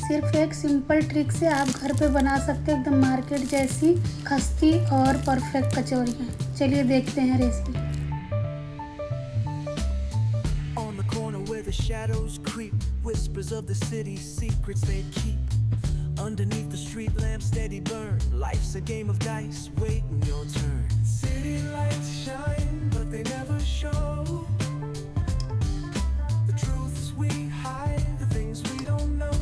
सिर्फ एक simple trick से आप घर पे बना सकते हैं एकदम मार्केट जैसी खस्ती और परफेक्ट कचौरियाँ। चलिए देखते हैं recipe. On the corner where the shadows creep, whispers of the city, secrets they keep. Underneath the street lamp steady burn, life's a game of dice, waiting your turn. City lights shine, but they never show the truths we hide, the things we don't know.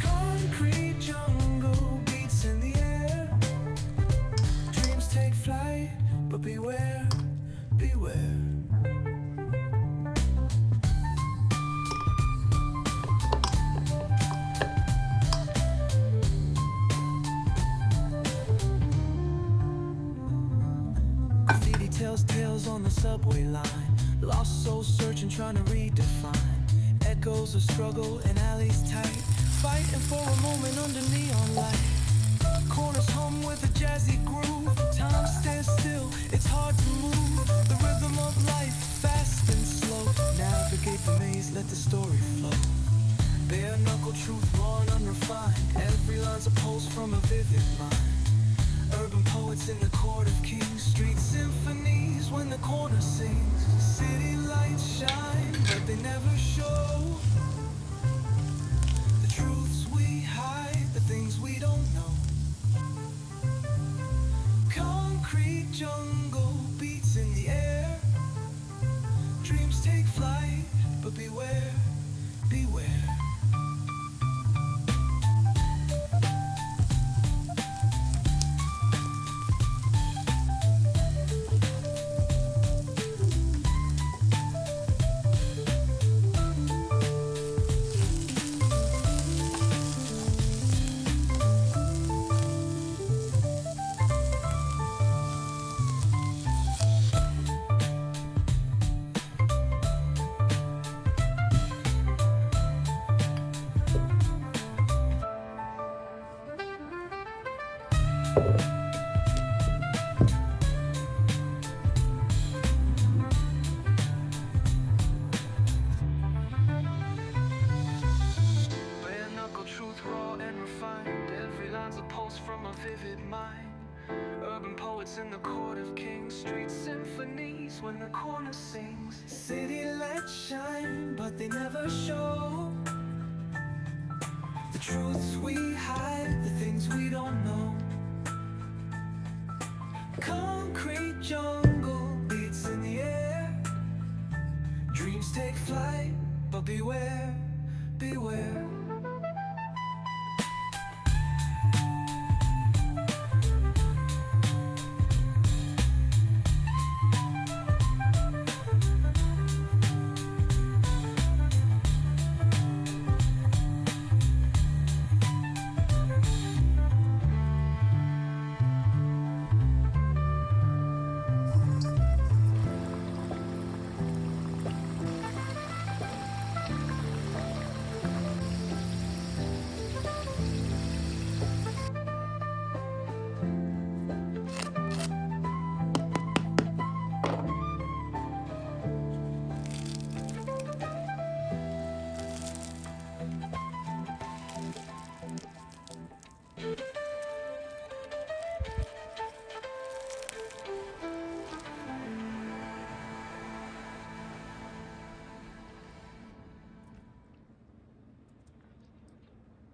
Concrete jungle beats in the air, dreams take flight, but beware, beware. Tells tales on the subway line, lost souls searching, trying to redefine echoes of struggle and alleys tight, fighting for a moment under neon light. Corners hum with a jazzy groove, time stands still, it's hard to move. The rhythm of life, fast and slow, navigate the maze, let the story flow. Bare knuckle truth, raw and unrefined, every line's a pulse from a vivid mind. Urban poets in the court of kings, street symphonies when the corner sings. City lights shine, but they never show the truths we hide, the things we don't know. Concrete jungle beats in the air, dreams take flight, but beware, beware. Vivid mind, urban poets in the court of kings, street symphonies when the corner sings. City lights shine, but they never show the truths we hide, the things we don't know. Concrete jungle beats in the air, dreams take flight, but beware, beware.